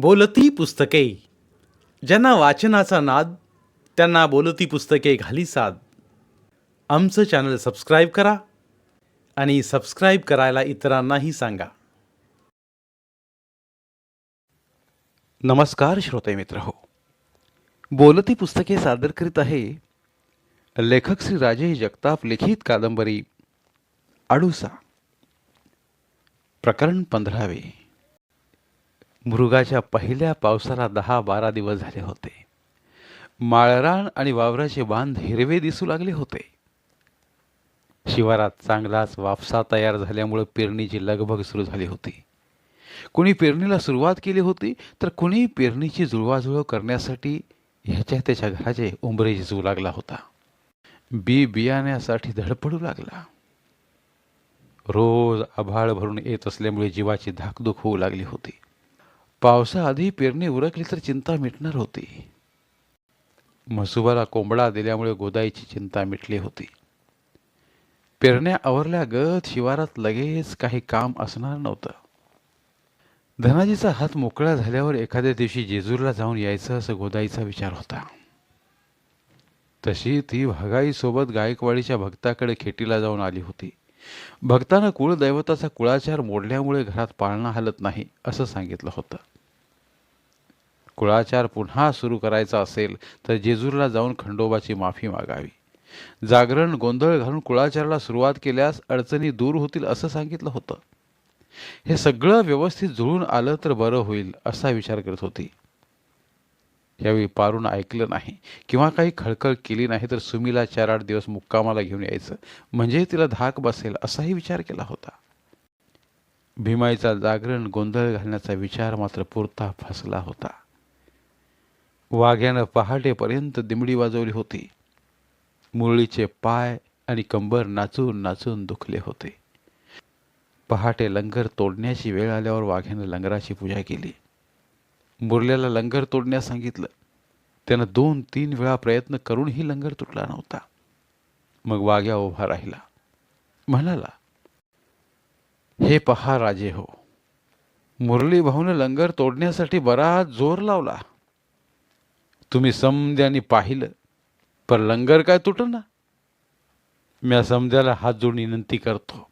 बोलती पुस्तके. ज्यांना वाचनाचा नाद, त्यांना बोलती पुस्तके घाली साद. आमचं चॅनल सबस्क्राईब करा आणि सबस्क्राईब करायला इतरांनाही सांगा. नमस्कार श्रोते मित्र हो. बोलती पुस्तके सादर करीत आहे लेखक श्री राजेश जगताप लिखित कादंबरी आडूसा. प्रकरण 15. मृगाच्या पहिल्या पावसाला 10-12 दिवस झाले होते. माळरान आणि वावराचे बांध हिरवे दिसू लागले होते. शिवारात चांगलाच वाफसा तयार झाल्यामुळे पेरणीची लगबग सुरू झाली होती. कुणी पेरणीला सुरुवात केली होती, तर कुणी पेरणीची जुळवाजुळव करण्यासाठी ह्याच्या त्याच्या घराचे उंबरे झिजवू लागला होता. बी बियाण्यासाठी धडपडू लागला. रोज आभाळ भरून येत असल्यामुळे जीवाची धाकधूक होऊ लागली होती. पावसाआधी पेरणी उरकली तर चिंता मिटणार होती. म्हसोबाला कोंबडा दिल्यामुळे गोदाईची चिंता मिटली होती. पेरण्या आवरल्या गत शिवारात लगेच काही काम असणार नव्हतं. धनाजीचा हात मोकळा झाल्यावर एखाद्या दिवशी जेजूरला जाऊन यायचं असं गोदाईचा विचार होता. तशी ती भागाईसोबत गायकवाडीच्या भक्ताकडे खेटीला जाऊन आली होती. भक्तानं कुळदैवताचा कुळाचार मोडल्यामुळे घरात पाळणा हलत नाही असं सांगितलं होतं. कुळाचार पुन्हा सुरू करायचा असेल तर जेजूरला जाऊन खंडोबाची माफी मागावी. जागरण गोंधळ घालून कुळाचाराला सुरुवात केल्यास अडचणी दूर होतील असं सांगितलं होतं. हे सगळं व्यवस्थित जुळून आलं तर बरं होईल असा विचार करत होती. यावेळी पारून ऐकलं नाही किंवा काही खळखळ केली नाही तर सुमीला 4-8 दिवस मुक्कामाला घेऊन यायचं, म्हणजे तिला धाक बसेल असाही विचार केला होता. भीमाईचा जागरण गोंधळ घालण्याचा विचार मात्र पुरता फसला होता. वाघ्यानं पहाटेपर्यंत दिमडी वाजवली होती. मुरळीचे पाय आणि कंबर नाचून नाचून दुखले होते. पहाटे लंगर तोडण्याची वेळ आल्यावर वाघ्यानं लंगराची पूजा केली. मुरल्याला लंगर तोडण्यास सांगितलं. त्यानं 2-3 वेळा प्रयत्न करूनही लंगर तुटला नव्हता. मग वाघ्या उभा राहिला. म्हणाला, हे पहा राजे हो, मुरली भाऊनं लंगर तोडण्यासाठी बराच जोर लावला. तुम्ही समद्यानी पाहिलं, पण लंगर काय तुटना. म्या समद्याला हात जोडून विनंती करतो,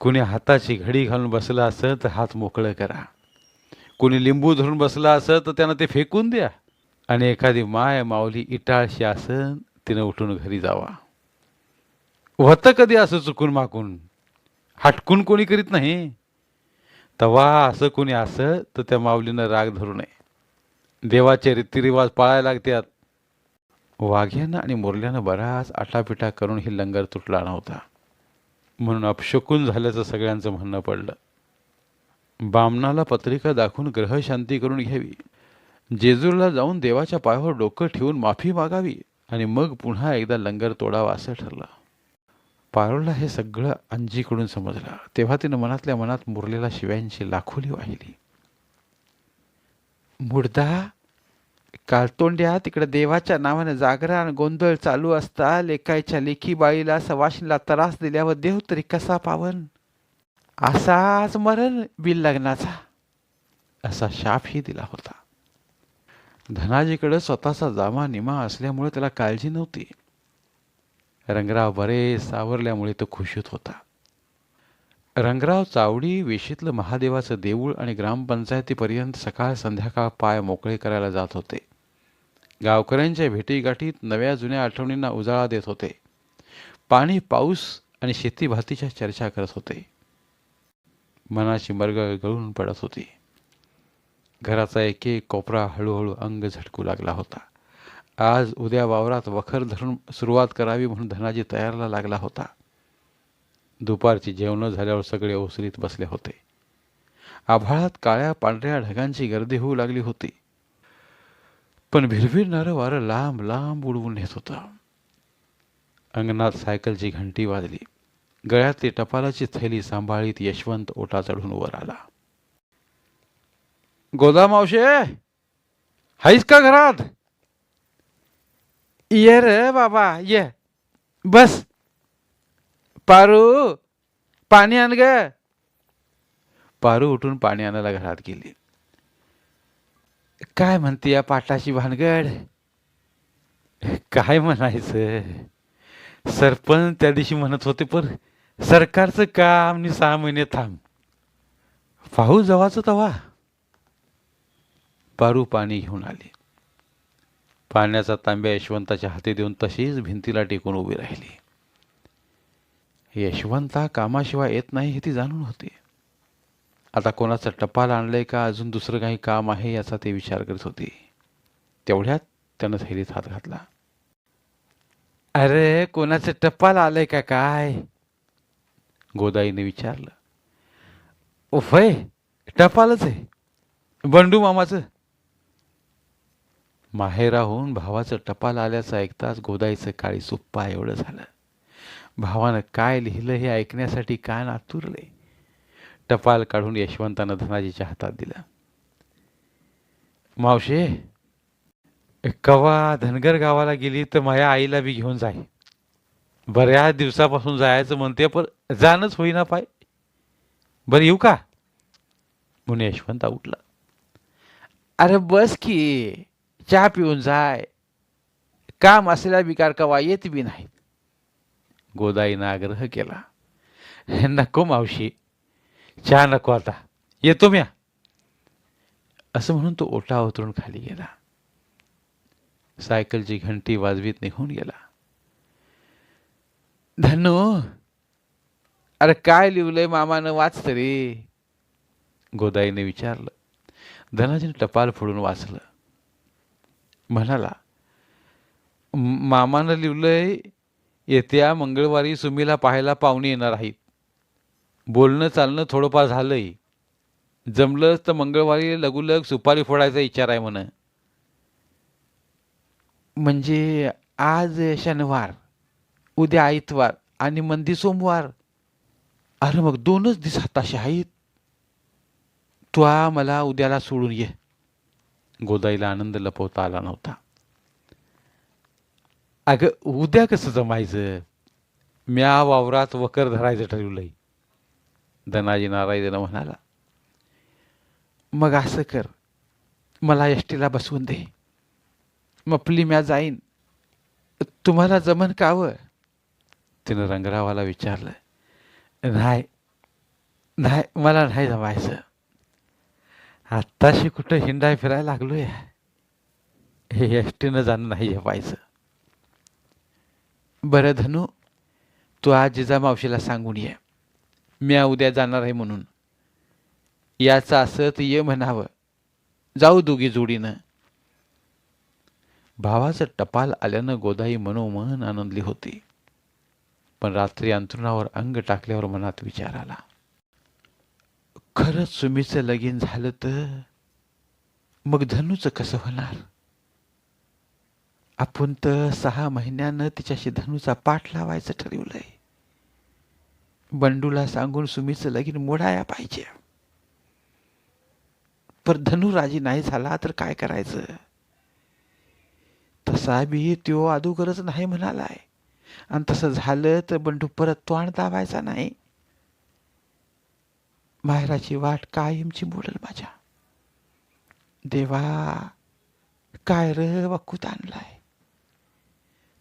कुणी हाताची घडी घालून बसला असं तर हात मोकळं करा. कुणी लिंबू धरून बसला असं तर त्यानं ते फेकून द्या. आणि एखादी माय माऊली इटाळशी असन तिनं उठून घरी जावा. होतं कधी असं चुकून माकून, हटकून कोणी करीत नाही. तवा असं कोणी असं तर त्या माऊलीनं राग धरू नये. देवाचे रीतिरिवाज पाळायला लागतात. वाघ्यानं आणि मुरल्यानं बराच आटापिटा करून ही लंगर तुटला नव्हता, म्हणून अपशकून झाल्याचं सगळ्यांचं म्हणणं पडलं. बामणाला पत्रिका दाखवून ग्रहशांती करून घ्यावी. जेजूरला जाऊन देवाच्या पायावर डोकं ठेवून माफी मागावी आणि मग पुन्हा एकदा लंगर तोडावा असं ठरलं. पारोळला हे सगळं अंजीकडून समजलं. तेव्हा तिनं मनातल्या मनात मुरलेला शिव्यांची लाखोली वाहिली. मुर्दा, कालतोंड्या, तिकडे देवाच्या नावानं जागरण गोंधळ चालू असता लेकायच्या लेखी बाळीला सवाशीला त्रास दिल्यावर देव तरी कसा पावन. असाच मरण बिल लग्नाचा, असा शापही दिला होता. धनाजीकडे स्वतःचा जामा निमा असल्यामुळे त्याला काळजी नव्हती. रंगराव बरे सावरल्यामुळे तो खुशीत होता. रंगराव चावडी वेशीतलं महादेवाचं देऊळ आणि ग्रामपंचायतीपर्यंत सकाळ संध्याकाळ पाय मोकळे करायला जात होते. गावकऱ्यांच्या भेटीगाठीत नव्या जुन्या आठवणींना उजाळा देत होते. पाणी पाऊस आणि शेतीभातीच्या चर्चा करत होते. मनाची मर्ग गळून पडत होती. घराचा एक एक कोपरा हळूहळू अंग झटकू लागला होता. आज उद्या वावरात वखर धरून सुरुवात करावी म्हणून धनाजी तयारला लागला होता. दुपारची जेवणं झाल्यावर सगळे ओसरीत बसले होते. आभाळात काळ्या पांढऱ्या ढगांची गर्दी होऊ लागली होती. पण भिरभिरणारं वारं लांब लांब उडवून नेत होतं. अंगणात सायकलची घंटी वाजली. गळ्यातली टपालाची थैली सांभाळीत यशवंत ओटा चढून वर आला. गोदा मावशे, हायस का घरात? ये रे बाबा ये, बस. पारू, पाणी आण ग. पारू उठून पाणी आणायला घरात गेली. काय म्हणते या पाटाची भानगड? काय म्हणायचं? सरपंच त्या दिवशी म्हणत होते, पण सरकारचं काम आणि 6 महिने थांब. पाहू जवाचं तवा. पारू पाणी घेऊन आली. पाण्याचा तांब्या यशवंताच्या हाती देऊन तशीच भिंतीला टेकून उभी राहिली. यशवंता कामाशिवाय येत नाही हे ती जाणून होती. आता कोणाचं टपाल आणलंय का अजून दुसरं काही काम आहे याचा ते विचार करत होती. तेवढ्यात त्यानं थैलीत हात घातला. अरे कोणाचं टपाल आलंय का काय? गोदाईने विचारलं. उफय, टपालच आहे, बंडू मामाचं. माहेराहून भावाचं टपाल आल्याचं ऐकताच गोदाईचं काळी सुप्पा एवढं झालं. भावानं काय लिहिलं हे ऐकण्यासाठी कान आतुरले. टपाल काढून यशवंतानं धनाजीच्या हातात दिलं. मावशे, कवा धनगर गावाला गेली तर माझ्या आईला बी घेऊन जाय. बऱ्याच दिवसापासून जायचं म्हणते, पण जाणंच होईना पाय. बरं येऊ का? म्हणून यशवंता उठला. अरे बस की, चहा पिऊन जाय. काम असलेला बिकार कवा येत बी नाही. गोदाईनं आग्रह केला. नको मावशी, चहा नको आता, येतो म्या. असं म्हणून तो ओटा उतरून खाली गेला. सायकलची घंटी वाजवीत निघून गेला. धनु, अरे काय लिवलंय मामानं, वाच तरी. गोदाईने विचारलं. धनाजीने टपाल फोडून वाचलं. म्हणाला, मामानं लिवलंय, येत्या मंगळवारी सुमीला पाहायला पाहुणे येणार आहेत. बोलणं चालणं थोडंफार झालंय. जमलंच तर मंगळवारी लगोलग सुपारी फोडायचा विचार आहे म्हण. म्हणजे आज शनिवार, उद्या आदितवार आणि मंदी सोमवार. अरे मग 2च दिवस हाताशी आहेत. तू मला उद्याला सोडून ये. गोदाईला आनंद लपवता आला नव्हता. अगं उद्या कसं जमायचं? म्या वावरात वकर धरायचं ठरवलंय. धनाजी नारायण म्हणाला. मग असं कर, मला एसटीला बसवून दे, मपली म्या जाईन. तुम्हाला जमन कावं? तिनं रंगरावाला विचारलं. नाही नाही, मला नाही जमायचं. आत्ताशी कुठं हिंडाय फिरायला लागलोय. हे एसटीनं जाणं नाही जपायचं. बरं धनू, तू आज जिजामावशीला सांगून ये, म्या उद्या जाणार आहे म्हणून. याचं असं तर ये म्हणावं. जाऊ दोघी जोडीनं. भावाचं टपाल आल्यानं गोदाई मनोमन आनंदली होती. पण रात्री अंथरुणावर अंग टाकल्यावर मनात विचार आला. खरंच सुमीचं लगीन झालं तर मग धनूचं कसं होणार? आपण तर 6 महिन्यानं तिच्याशी धनूचा पाठ लावायचं ठरवलंय. बंडूला सांगून सुमीचं लगीन मोडाया पाहिजे. पण धनू राजी नाही झाला तर काय करायचं? तसा बी त्यो अदोगरच नाही म्हणालाय, आणि तसं झालं तर बंडू परत तोंड दाबायचा नाही. माहेराची वाट कायमची मोडल माझ्या. देवा, काय र वकूत आणलाय.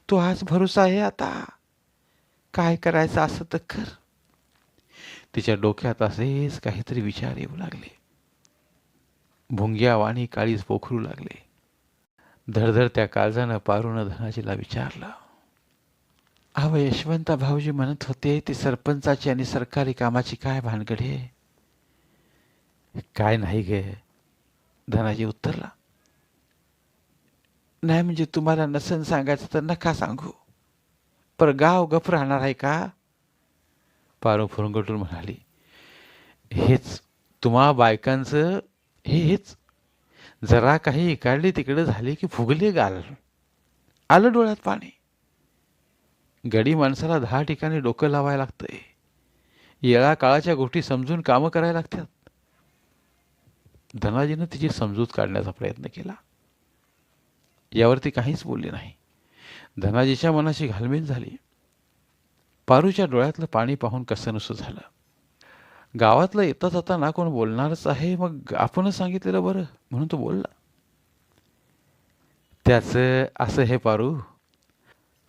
तो आज भरोसा आहे आता. काय करायचं असं तर कर. तिच्या डोक्यात असेच काहीतरी विचार येऊ लागले. भुंग्या वाणी काळीज पोखरू लागले. धडधड त्या काळजानं पारून धनाजीला विचारलं. अहो यशवंता भाऊजी म्हणत होते ती सरपंचाची आणि सरकारी कामाची काय भानगड आहे? काय नाही गे, धनाजी उत्तरला. नाही म्हणजे तुम्हाला नसन सांगायचं तर नका सांगू, पर गाव गप राहणार आहे का? पारू फुरंगटून म्हणाली. हेच तुम्हा बायकांचं, हेच जरा काही इकडले तिकडे झाले की फुगले गाल. आलं डोळ्यात पाणी. गडी माणसाला 10 ठिकाणी डोकं लावायला लागतंय. येळा काळाच्या गोष्टी समजून कामं करायला लागतात. धनाजीनं तिची समजूत काढण्याचा प्रयत्न केला. यावरती काहीच बोलली नाही. धनाजीच्या मनाची घालमेल झाली. पारूच्या डोळ्यातलं पाणी पाहून कसंनसं झालं. गावातलं येता जाता ना कोण बोलणारच आहे, मग आपणच सांगितलेलं बरं म्हणून तो बोलला. त्याचं असं हे पारू,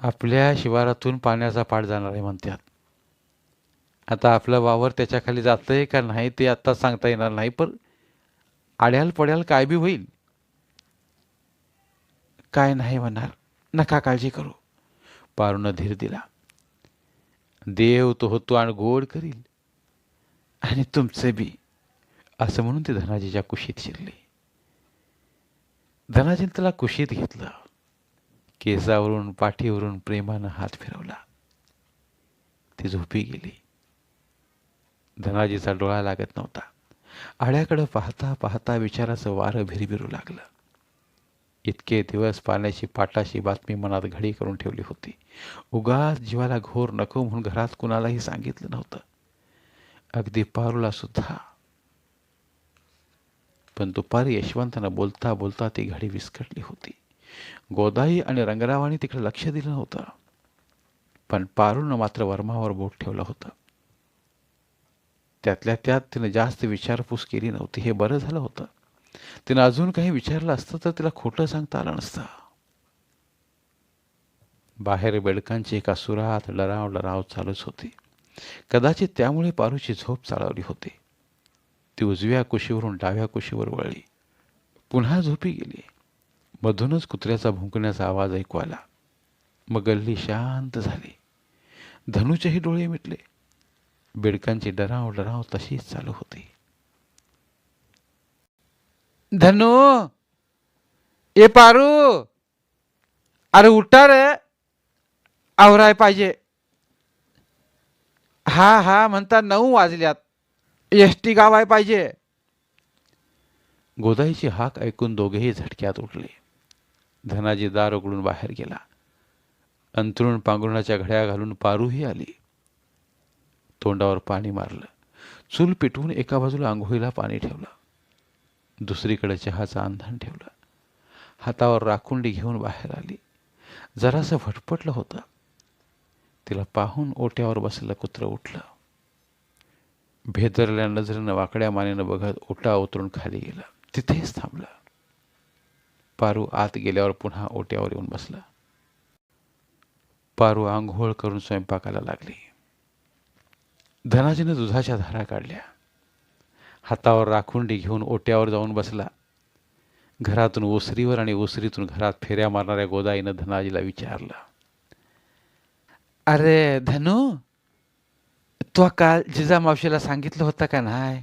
आपल्या शिवारातून पाण्याचा पाठ जाणार आहे म्हणतात. आता आपलं वावर त्याच्या खाली जातंय का नाही ते आता सांगता येणार नाही, पण आड्याल पड्याल काय बी होईल. काय नाही म्हणणार, नका काळजी करू. पारूनं धीर दिला. देव तो होतो आणि गोड करील, आणि तुमचे बी, असं म्हणून ते धनाजीच्या कुशीत शिरले. धनाजीने त्याला कुशीत घेतलं. केसावरून पाठीवरून प्रेमानं हात फिरवला. ती झोपी गेली. धनाजीचा डोळा लागत नव्हता. आड्याकडं पाहता पाहता विचाराचं वारं भिरभिरू लागलं. इतके दिवस पाण्याची पाटाची बातमी मनात घडी करून ठेवली होती. उगाच जीवाला घोर नको म्हणून घरात कुणालाही सांगितलं नव्हतं, अगदी पारूला सुद्धा. पण दुपारी यशवंतानं बोलता बोलता ती घडी विस्कटली होती. गोदाई आणि रंगरावाने तिकडे लक्ष दिलं नव्हतं, पण पारूनं मात्र वर्मावर बोट ठेवलं होतं. त्यातल्या त्यात तिनं जास्त विचारपूस केली नव्हती. हे बरं झालं होतं. तिनं अजून काही विचारलं असतं तर तिला खोटं सांगता आलं नसतं. बाहेर बेडकांची एका सुरात डराव चालूच होती. कदाचित त्यामुळे पारूची झोप चाळवली होती. ती उजव्या कुशीवरून डाव्या कुशीवर वळली. पुन्हा झोपी गेली. मधूनच कुत्र्याचा भुंकण्याचा आवाज ऐकू आला. मग गल्ली शांत झाली. धनूचेही डोळे मिटले. बेडकांची डराव तशीच चालू होती. धनू, ए पारू, अरे उठा रे, आवराय पाहिजे. हा म्हणता 9 वाजल्यात, एसटी गावाय पाहिजे. गोदाईची हाक ऐकून दोघेही झटक्यात उठले. धनाजी दार उघडून बाहेर गेला. अंथरुण पांघरुणाच्या घड्या घालून पारूही आली. तोंडावर पाणी मारलं. चूल पेटवून एका बाजूला आंघोळीला पाणी ठेवलं. दुसरीकडे चहाचं अंधण ठेवलं. हातावर राखुंडी घेऊन बाहेर आली. जरासं भटपटलं होतं. तिला पाहून ओट्यावर बसलेलं कुत्रं उठलं. भेदरल्या नजरेनं वाकड्या मानेनं बघत ओटा उतरून खाली गेलं. तिथेच थांबलं. पारू आत गेल्यावर पुन्हा ओट्यावर येऊन बसला. पारू आंघोळ करून स्वयंपाकाला लागली. धनाजीनं दुधाच्या धारा काढल्या. हातावर राखुंडी घेऊन ओट्यावर जाऊन बसला. घरातून ओसरीवर आणि ओसरीतून घरात फेऱ्या मारणाऱ्या गोदाईनं धनाजीला विचारलं, अरे धनू, तू काल जिजामावशीला सांगितलं होतं का नाही?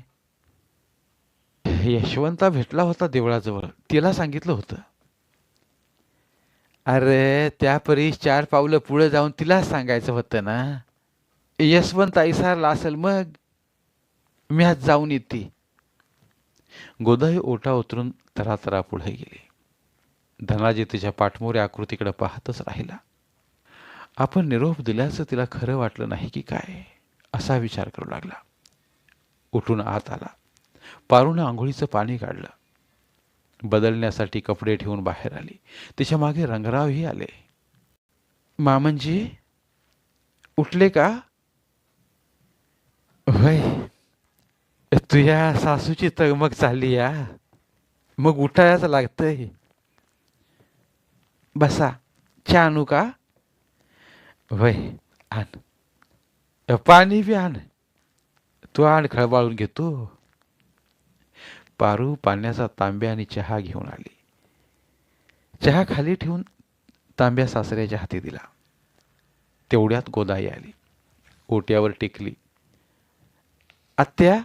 यशवंता भेटला होता देवळाजवळ, तिला सांगितलं होतं. अरे त्या परी 4 पावलं पुढे जाऊन तिला सांगायचं होतं ना. यशवंत ऐसारला असेल, मग मी आज जाऊन येते. गोदाई ओटा उतरून तरातरा पुढे गेली. धनाजी तिच्या पाठमोऱ्या आकृतीकडे पाहतच राहिला. आपण निरोप दिल्याचं तिला खरं वाटलं नाही की काय, असा विचार करू लागला. उठून आत आला. पारूनं आंघोळीचं पाणी काढलं. बदलण्यासाठी कपडे ठेवून बाहेर आली. तिच्या मागे रंगरावही आले. मामनजी, उठले का? होय, तुझ्या सासूची तगमग चालली या, मग उठायच लागतंय. बसा, चहा आणू का? होय, आण. पाणी बी आण. तू आण, खळबाळून घेतो. पारू पाण्याचा तांब्या आणि चहा घेऊन आली. चहा खाली ठेवून तांब्या सासऱ्याच्या हाती दिला. तेवढ्यात गोदाई आली. ओट्यावर टेकली. आत्या,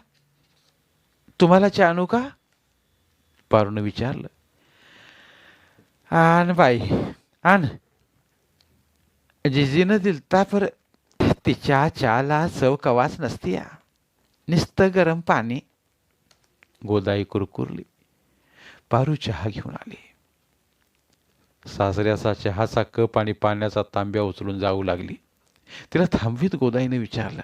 तुम्हाला चहा आणू का? पारूनं विचारलं. आण बाई, आण. जिजीनं दिलता, पर तिच्या चहाला चव कवाच नसती या, नुसतं गरम पाणी. गोदाई कुरकुरली. पारू चहा घेऊन आली. सासऱ्याचा चहाचा कप आणि पाण्याचा तांब्या उचलून जाऊ लागली. तिला थांबवीत गोदाईने विचारलं,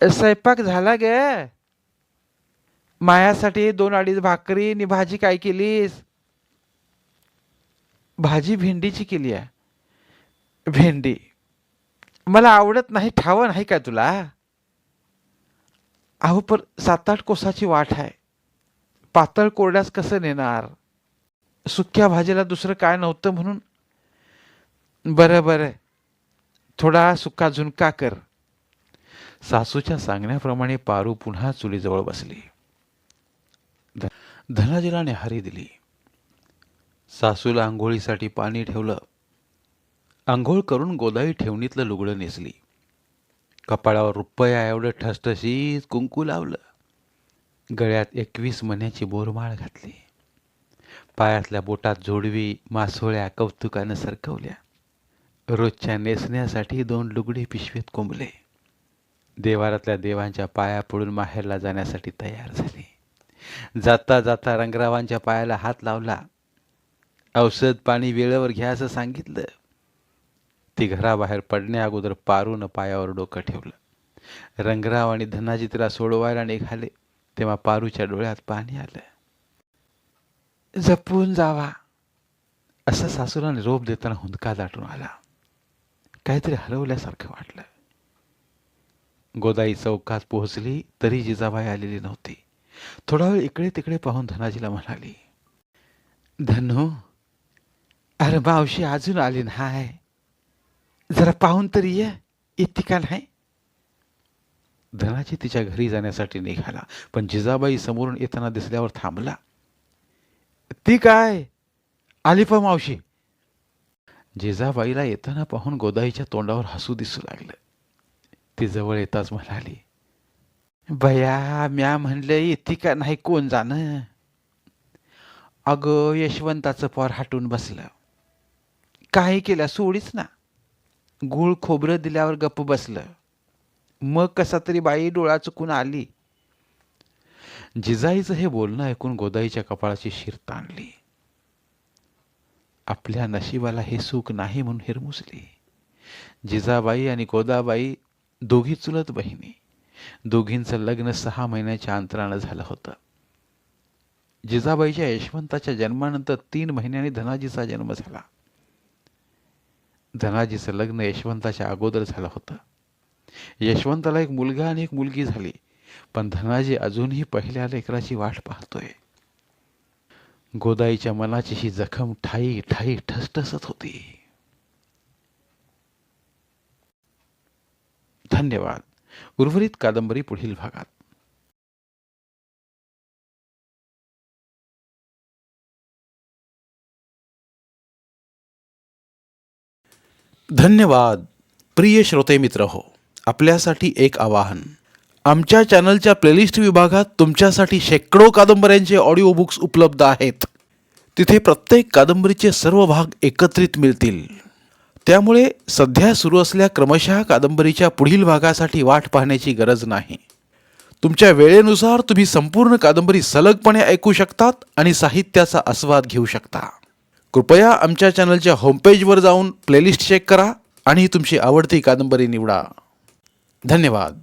स्वयंपाक झाला गे? मायासाठी 2-2 भाकरी आणि भाजी काय केलीस? भाजी भेंडीची केली आहे. भेंडी मला आवडत नाही, ठाव नाही का तुला? अहो, पर 7-8 कोसाची वाट आहे, पातळ कोरड्यास कसं नेणार? सुक्या भाजीला दुसरं काय नव्हतं म्हणून. बरं बरं, थोडा सुका झुणका कर. सासूच्या सांगण्याप्रमाणे पारू पुन्हा चुलीजवळ बसली. धनाजीला न्याहारी दिली. सासूला आंघोळीसाठी पाणी ठेवलं. आंघोळ करून गोदाई ठेवणीतलं लुगडं नेसली. कपाळावर रुपया एवढं ठसठशीत कुंकू लावलं. गळ्यात 21 मण्याची बोरमाळ घातली. पायातल्या बोटात जोडवी मासोळ्या कौतुकानं सरकवल्या. रोजच्या नेसण्यासाठी 2 लुगडे पिशवीत कोंबले. देवारातल्या देवांच्या पाया पडून माहेरला जाण्यासाठी तयार झाली. जाता जाता रंगरावांच्या पायाला हात लावला. औषध पाणी वेळेवर घ्या असं सांगितलं. ती घराबाहेर पडण्या अगोदर पारूनं पायावर डोकं ठेवलं. रंगराव आणि धनाजी तिला सोडवायला निघाले तेव्हा पारूच्या डोळ्यात पाणी आलं. जपून जावा असं सासूला निरोप देताना हुंदका दाटून आला. काहीतरी हरवल्यासारखं वाटलं. गोदाई चौकात पोहोचली तरी जिजाबाई आलेली नव्हती. थोडा वेळ इकडे तिकडे पाहून धनाजीला म्हणाली, धनु, अरे मावशी अजून आली नाही, जरा पाहून तरी येते का नाही. धनाजी तिच्या घरी जाण्यासाठी निघाला, पण जिजाबाई समोरून येताना दिसल्यावर थांबला. ती काय आली पा मावशी. जिजाबाईला येताना पाहून गोदाईच्या तोंडावर हसू दिसू लागलं. ती जवळ येताच म्हणाली, बया म्या म्हणलं येते का नाही कोण जाणं. अगं यशवंताचं पोर हाटून बसलं. काही केलं सोडीच ना. गुळ खोबरं दिल्यावर गप्प बसलं. मग कसा तरी बाई डोळा चुकून आली. जिजाईचं हे बोलणं ऐकून गोदाईच्या कपाळाची शीर ताणली. आपल्या नशिबाला हे सुख नाही म्हणून हिरमुसली. जिजाबाई आणि गोदाबाई दोघी चुलत बहिणी. दोघींचं लग्न 6 महिन्याच्या अंतरानं झालं होतं. जिजाबाईच्या यशवंताच्या जन्मानंतर 3 महिन्यांनी धनाजीचा जन्म झाला. धनाजीचं लग्न यशवंताच्या अगोदर झालं होतं. यशवंताला एक मुलगा आणि एक मुलगी झाली, पण धनाजी अजूनही पहिल्या लेकराची वाट पाहतोय. गोदाईच्या मनाची ही जखम ठाई ठाई ठसठसत होती. धन्यवाद. उर्वरित कादंबरी पुढील भागात. धन्यवाद. प्रिय श्रोते मित्र हो, आपल्यासाठी एक आवाहन. आमच्या चॅनलच्या प्लेलिस्ट विभागात तुमच्यासाठी शेकडो कादंबऱ्यांचे ऑडिओ बुक्स उपलब्ध आहेत. तिथे प्रत्येक कादंबरीचे सर्व भाग एकत्रित मिळतील. त्यामुळे सध्या सुरू असलेल्या क्रमशः कादंबरीच्या पुढील भागासाठी वाट पाहण्याची गरज नाही. तुमच्या वेळेनुसार तुम्ही संपूर्ण कादंबरी सलगपणे ऐकू शकतात आणि साहित्याचा आस्वाद घेऊ शकता. कृपया आमच्या चॅनलच्या होमपेजवर जाऊन प्लेलिस्ट चेक करा आणि तुमची आवडती कादंबरी निवडा. धन्यवाद.